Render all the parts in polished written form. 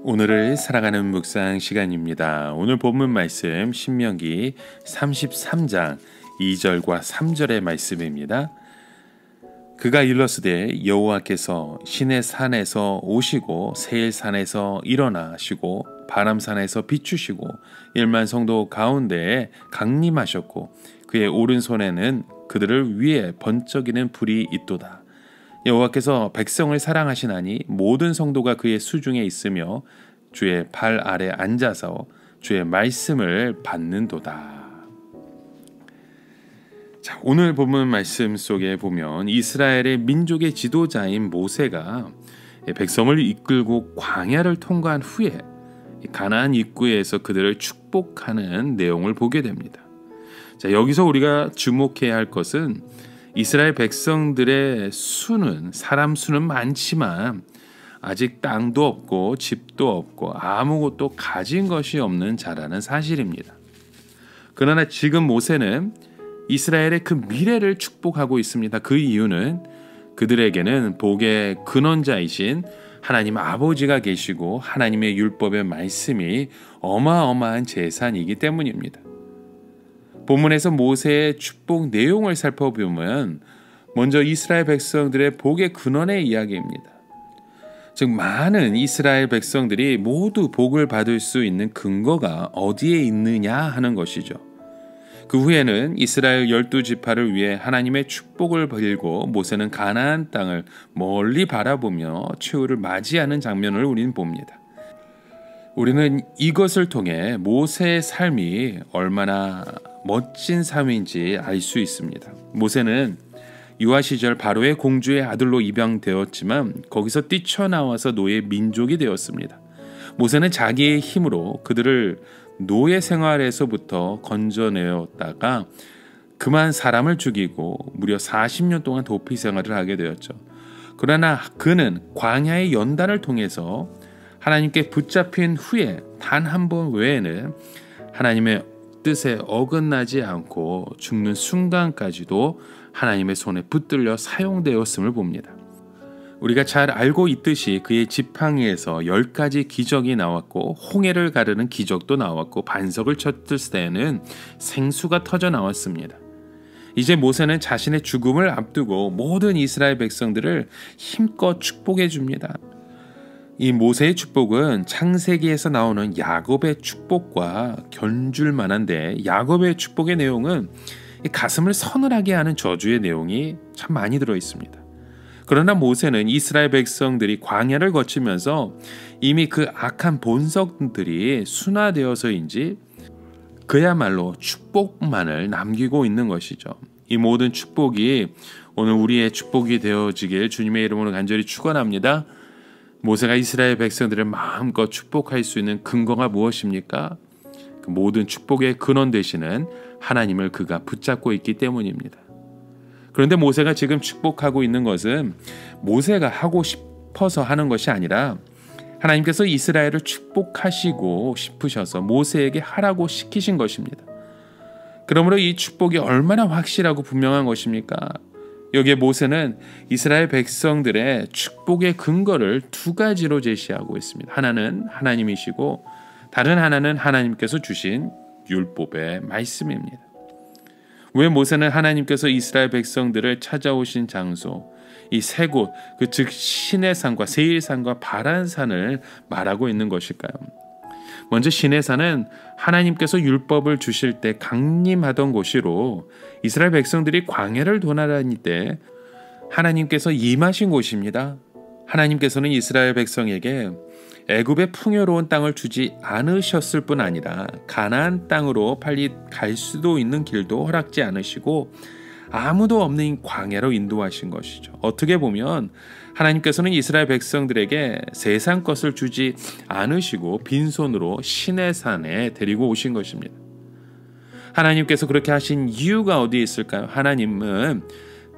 오늘을 살아가는 묵상 시간입니다. 오늘 본문 말씀 신명기 33장 2절과 3절의 말씀입니다. 그가 일렀으되 여호와께서 시내 산에서 오시고 세일산에서 일어나시고 바람산에서 비추시고 1만 성도 가운데에 강림하셨고 그의 오른손에는 그들을 위해 번쩍이는 불이 있도다. 여호와께서 백성을 사랑하시나니 모든 성도가 그의 수중에 있으며 주의 발 아래 앉아서 주의 말씀을 받는도다. 자, 오늘 본문 말씀 속에 보면 이스라엘의 민족의 지도자인 모세가 백성을 이끌고 광야를 통과한 후에 가나안 입구에서 그들을 축복하는 내용을 보게 됩니다. 자, 여기서 우리가 주목해야 할 것은 이스라엘 백성들의 사람 수는 많지만 아직 땅도 없고 집도 없고 아무것도 가진 것이 없는 자라는 사실입니다. 그러나 지금 모세는 이스라엘의 그 미래를 축복하고 있습니다. 그 이유는 그들에게는 복의 근원자이신 하나님 아버지가 계시고 하나님의 율법의 말씀이 어마어마한 재산이기 때문입니다. 본문에서 모세의 축복 내용을 살펴보면 먼저 이스라엘 백성들의 복의 근원의 이야기입니다. 즉 많은 이스라엘 백성들이 모두 복을 받을 수 있는 근거가 어디에 있느냐 하는 것이죠. 그 후에는 이스라엘 12지파를 위해 하나님의 축복을 빌고 모세는 가나안 땅을 멀리 바라보며 최후를 맞이하는 장면을 우리는 봅니다. 우리는 이것을 통해 모세의 삶이 얼마나 멋진 삶인지 알 수 있습니다. 모세는 유아 시절 바로의 공주의 아들로 입양되었지만 거기서 뛰쳐나와서 노예 민족이 되었습니다. 모세는 자기의 힘으로 그들을 노예 생활에서부터 건져내었다가 그만 사람을 죽이고 무려 40년 동안 도피 생활을 하게 되었죠. 그러나 그는 광야의 연단을 통해서 하나님께 붙잡힌 후에 단 한 번 외에는 하나님의 뜻에 어긋나지 않고 죽는 순간까지도 하나님의 손에 붙들려 사용되었음을 봅니다. 우리가 잘 알고 있듯이 그의 지팡이에서 10가지 기적이 나왔고 홍해를 가르는 기적도 나왔고 반석을 쳤을 때에는 생수가 터져 나왔습니다. 이제 모세는 자신의 죽음을 앞두고 모든 이스라엘 백성들을 힘껏 축복해 줍니다. 이 모세의 축복은 창세기에서 나오는 야곱의 축복과 견줄 만한데 야곱의 축복의 내용은 가슴을 서늘하게 하는 저주의 내용이 참 많이 들어 있습니다. 그러나 모세는 이스라엘 백성들이 광야를 거치면서 이미 그 악한 본성들이 순화되어서인지 그야말로 축복만을 남기고 있는 것이죠. 이 모든 축복이 오늘 우리의 축복이 되어지길 주님의 이름으로 간절히 축원합니다. 모세가 이스라엘 백성들을 마음껏 축복할 수 있는 근거가 무엇입니까? 그 모든 축복의 근원 되시는 하나님을 그가 붙잡고 있기 때문입니다. 그런데 모세가 지금 축복하고 있는 것은 모세가 하고 싶어서 하는 것이 아니라 하나님께서 이스라엘을 축복하시고 싶으셔서 모세에게 하라고 시키신 것입니다. 그러므로 이 축복이 얼마나 확실하고 분명한 것입니까? 여기에 모세는 이스라엘 백성들의 축복의 근거를 두 가지로 제시하고 있습니다. 하나는 하나님이시고 다른 하나는 하나님께서 주신 율법의 말씀입니다. 왜 모세는 하나님께서 이스라엘 백성들을 찾아오신 장소, 이 세 곳, 즉 시내산과 세일산과 바란산을 말하고 있는 것일까요? 먼저 시내산은 하나님께서 율법을 주실 때 강림하던 곳이로 이스라엘 백성들이 광야를 도나다닐 때 하나님께서 임하신 곳입니다. 하나님께서는 이스라엘 백성에게 애굽의 풍요로운 땅을 주지 않으셨을 뿐 아니라 가나안 땅으로 빨리 갈 수도 있는 길도 허락지 않으시고 아무도 없는 광야로 인도하신 것이죠. 어떻게 보면 하나님께서는 이스라엘 백성들에게 세상 것을 주지 않으시고 빈손으로 시내산에 데리고 오신 것입니다. 하나님께서 그렇게 하신 이유가 어디에 있을까요? 하나님은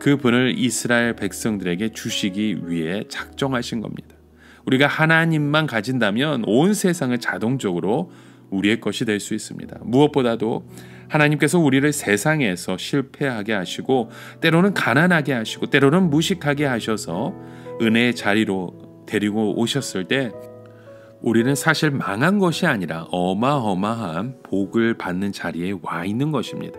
그분을 이스라엘 백성들에게 주시기 위해 작정하신 겁니다. 우리가 하나님만 가진다면 온 세상을 자동적으로 우리의 것이 될 수 있습니다. 무엇보다도 하나님께서 우리를 세상에서 실패하게 하시고 때로는 가난하게 하시고 때로는 무식하게 하셔서 은혜의 자리로 데리고 오셨을 때 우리는 사실 망한 것이 아니라 어마어마한 복을 받는 자리에 와 있는 것입니다.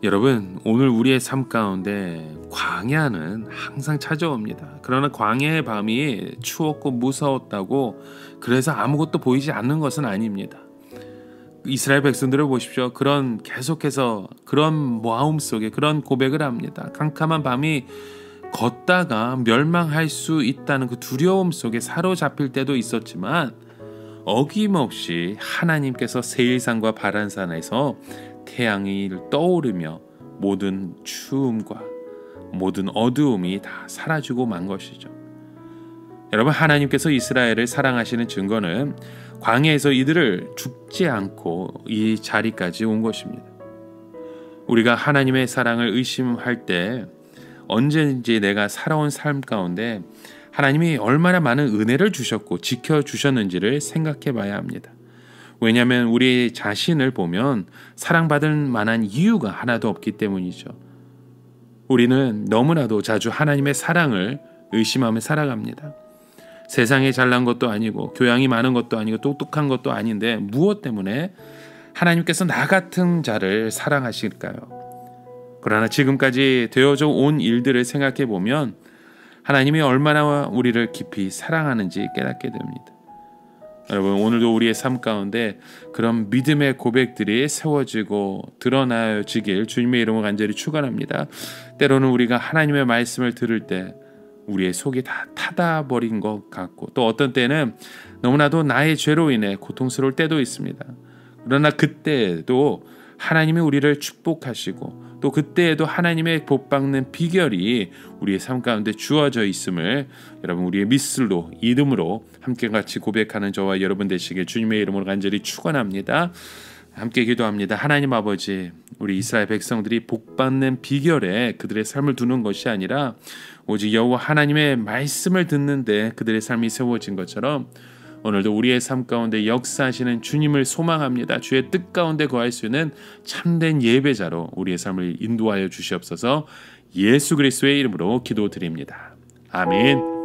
여러분, 오늘 우리의 삶 가운데 광야는 항상 찾아옵니다. 그러나 광야의 밤이 추웠고 무서웠다고 그래서 아무것도 보이지 않는 것은 아닙니다. 이스라엘 백성들을 보십시오. 계속해서 그런 마음 속에 그런 고백을 합니다. 캄캄한 밤이 걷다가 멸망할 수 있다는 그 두려움 속에 사로잡힐 때도 있었지만 어김없이 하나님께서 세일산과 바란산에서 태양이 떠오르며 모든 추움과 모든 어두움이 다 사라지고 만 것이죠. 여러분, 하나님께서 이스라엘을 사랑하시는 증거는 광야에서 이들을 죽지 않고 이 자리까지 온 것입니다. 우리가 하나님의 사랑을 의심할 때 언제든지 내가 살아온 삶 가운데 하나님이 얼마나 많은 은혜를 주셨고 지켜주셨는지를 생각해 봐야 합니다. 왜냐하면 우리 자신을 보면 사랑받을 만한 이유가 하나도 없기 때문이죠. 우리는 너무나도 자주 하나님의 사랑을 의심하며 살아갑니다. 세상에 잘난 것도 아니고 교양이 많은 것도 아니고 똑똑한 것도 아닌데 무엇 때문에 하나님께서 나 같은 자를 사랑하실까요? 그러나 지금까지 되어져 온 일들을 생각해 보면 하나님이 얼마나 우리를 깊이 사랑하는지 깨닫게 됩니다. 여러분, 오늘도 우리의 삶 가운데 그런 믿음의 고백들이 세워지고 드러나지길 주님의 이름으로 간절히 축원합니다. 때로는 우리가 하나님의 말씀을 들을 때 우리의 속이 다 타다버린 것 같고 또 어떤 때는 너무나도 나의 죄로 인해 고통스러울 때도 있습니다. 그러나 그때에도 하나님이 우리를 축복하시고 또 그때에도 하나님의 복받는 비결이 우리의 삶 가운데 주어져 있음을 여러분 우리의 믿음으로 이름으로 함께 같이 고백하는 저와 여러분 되시길 주님의 이름으로 간절히 축원합니다. 함께 기도합니다. 하나님 아버지, 우리 이스라엘 백성들이 복받는 비결에 그들의 삶을 두는 것이 아니라 오직 여호와 하나님의 말씀을 듣는데 그들의 삶이 세워진 것처럼 오늘도 우리의 삶 가운데 역사하시는 주님을 소망합니다. 주의 뜻 가운데 거할 수 있는 참된 예배자로 우리의 삶을 인도하여 주시옵소서. 예수 그리스도의 이름으로 기도드립니다. 아멘.